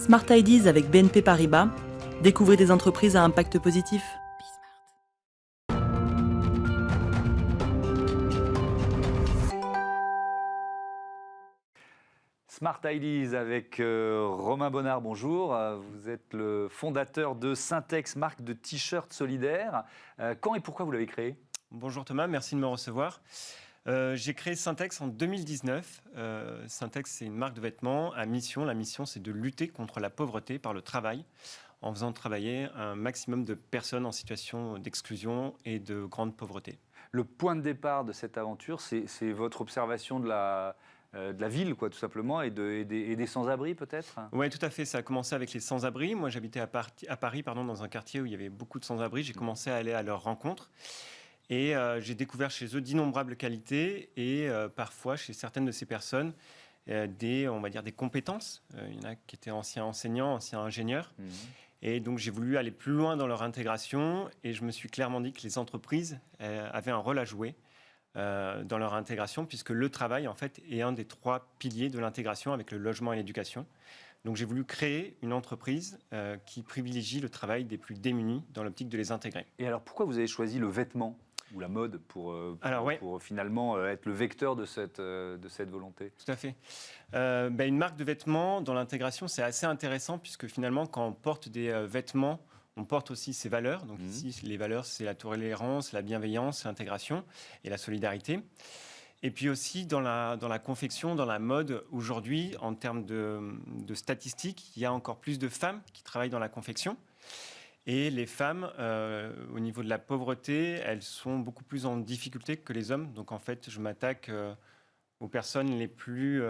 Smart Ideas avec BNP Paribas. Découvrez des entreprises à impact positif. Smart Ideas avec Romain Bonnard, bonjour. Vous êtes le fondateur de Syntex, marque de t-shirts solidaires. Quand et pourquoi vous l'avez créé ? Bonjour Thomas, merci de me recevoir. J'ai créé Syntex en 2019. Syntex, c'est une marque de vêtements à mission. La mission, c'est de lutter contre la pauvreté par le travail, en faisant travailler un maximum de personnes en situation d'exclusion et de grande pauvreté. Le point de départ de cette aventure, c'est votre observation de la ville, quoi, tout simplement, et des sans-abri, peut-être ? Oui, tout à fait. Ça a commencé avec les sans-abri. Moi, j'habitais à Paris, dans un quartier où il y avait beaucoup de sans-abri. J'ai commencé à aller à leur rencontre. Et j'ai découvert chez eux d'innombrables qualités et parfois chez certaines de ces personnes on va dire des compétences. Il y en a qui étaient anciens enseignants, anciens ingénieurs. Et donc j'ai voulu aller plus loin dans leur intégration et je me suis clairement dit que les entreprises avaient un rôle à jouer dans leur intégration puisque le travail en fait est un des 3 piliers de l'intégration avec le logement et l'éducation. Donc j'ai voulu créer une entreprise qui privilégie le travail des plus démunis dans l'optique de les intégrer. Et alors pourquoi vous avez choisi le vêtement ou la mode pour finalement être le vecteur de cette volonté ? Tout à fait. Une marque de vêtements dans l'intégration, c'est assez intéressant puisque finalement, quand on porte des vêtements, on porte aussi ses valeurs. Donc ici, les valeurs, c'est la tolérance, la bienveillance, l'intégration et la solidarité. Et puis aussi dans la confection, dans la mode, aujourd'hui, en termes de statistiques, il y a encore plus de femmes qui travaillent dans la confection. Et les femmes, au niveau de la pauvreté, elles sont beaucoup plus en difficulté que les hommes. Donc en fait, je m'attaque aux personnes les plus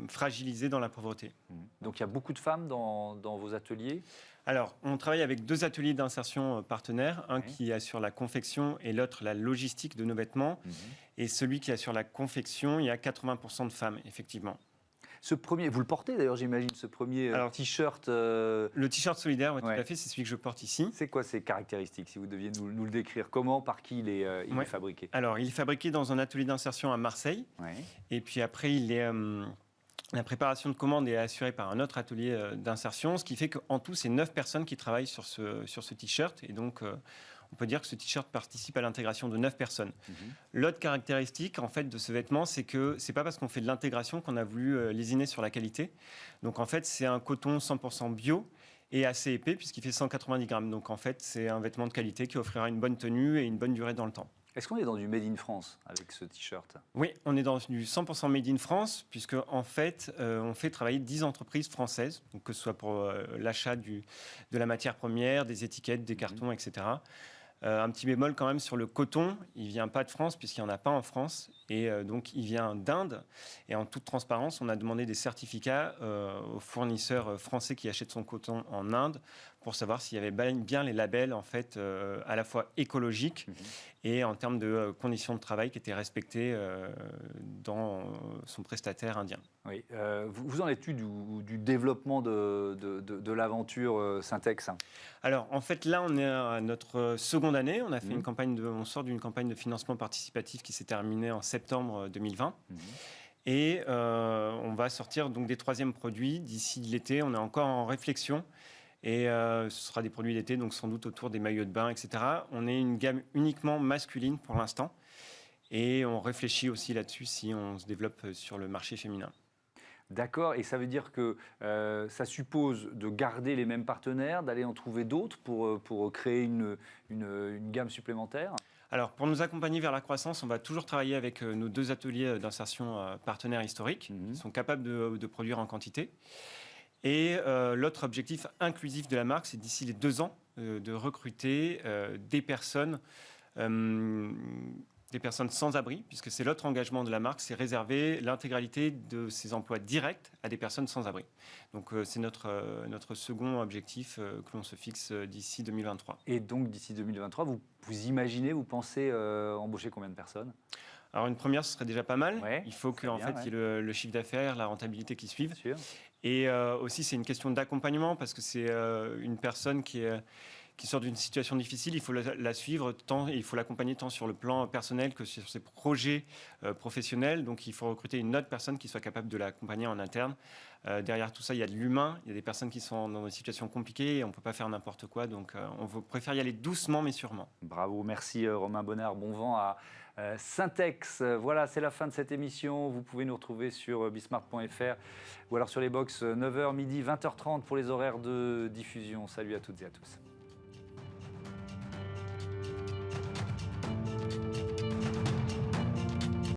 fragilisées dans la pauvreté. Donc il y a beaucoup de femmes dans vos ateliers ? Alors, on travaille avec 2 ateliers d'insertion partenaires, un qui assure la confection et l'autre la logistique de nos vêtements. Et celui qui assure la confection, il y a 80% de femmes, effectivement. Ce premier, vous le portez d'ailleurs, j'imagine, ce premier t-shirt. Le t-shirt solidaire, oui, tout à fait, c'est celui que je porte ici. C'est quoi ses caractéristiques, si vous deviez nous le décrire ? Comment, par qui il est fabriqué ? Alors, il est fabriqué dans un atelier d'insertion à Marseille. Et puis après, la préparation de commande est assurée par un autre atelier d'insertion, ce qui fait qu'en tout, c'est 9 personnes qui travaillent sur ce t-shirt. Et donc, on peut dire que ce t-shirt participe à l'intégration de 9 personnes. L'autre caractéristique, en fait, de ce vêtement, c'est que c'est pas parce qu'on fait de l'intégration qu'on a voulu lésiner sur la qualité. Donc, en fait, c'est un coton 100% bio et assez épais, puisqu'il fait 190 grammes. Donc, en fait, c'est un vêtement de qualité qui offrira une bonne tenue et une bonne durée dans le temps. Est-ce qu'on est dans du Made in France avec ce t-shirt ? Oui, on est dans du 100% Made in France, puisque en fait, on fait travailler 10 entreprises françaises, donc que ce soit pour l'achat de la matière première, des étiquettes, des cartons, etc. Un petit bémol quand même sur le coton, il ne vient pas de France puisqu'il n'y en a pas en France et donc il vient d'Inde et en toute transparence on a demandé des certificats aux fournisseurs français qui achètent son coton en Inde pour savoir s'il y avait bien les labels en fait à la fois écologiques et en termes de conditions de travail qui étaient respectées dans son prestataire indien. Oui. Vous en êtes du développement de l'aventure Syntex ? Alors, en fait, là, on est à notre seconde année. On a fait on sort d'une campagne de financement participatif qui s'est terminée en septembre 2020. Et on va sortir donc des 3e produits d'ici l'été. On est encore en réflexion. Et ce sera des produits d'été, donc sans doute autour des maillots de bain, etc. On est une gamme uniquement masculine pour l'instant. Et on réfléchit aussi là-dessus si on se développe sur le marché féminin. D'accord, et ça veut dire que ça suppose de garder les mêmes partenaires, d'aller en trouver d'autres pour créer une gamme supplémentaire ? Alors, pour nous accompagner vers la croissance, on va toujours travailler avec nos 2 ateliers d'insertion partenaires historiques, qui sont capables de produire en quantité. Et l'autre objectif inclusif de la marque, c'est d'ici les 2 ans, de recruter des personnes sans abri, puisque c'est l'autre engagement de la marque, c'est réserver l'intégralité de ses emplois directs à des personnes sans abri. Donc c'est notre second objectif que l'on se fixe d'ici 2023. Et donc d'ici 2023, vous imaginez, vous pensez embaucher combien de personnes ? Alors une première, ce serait déjà pas mal. Ouais, il faut qu'il y ait le chiffre d'affaires, la rentabilité qui suivent. Bien sûr. Et aussi, c'est une question d'accompagnement, parce que c'est une personne qui qui sort d'une situation difficile, il faut la suivre, il faut l'accompagner tant sur le plan personnel que sur ses projets professionnels. Donc il faut recruter une autre personne qui soit capable de l'accompagner en interne. Derrière tout ça, il y a de l'humain, il y a des personnes qui sont dans des situations compliquées et on ne peut pas faire n'importe quoi. Donc on préfère y aller doucement mais sûrement. Bravo, merci Romain Bonnard. Bon vent à Syntex. Voilà, c'est la fin de cette émission. Vous pouvez nous retrouver sur bismart.fr ou alors sur les box 9h, midi, 20h30 pour les horaires de diffusion. Salut à toutes et à tous.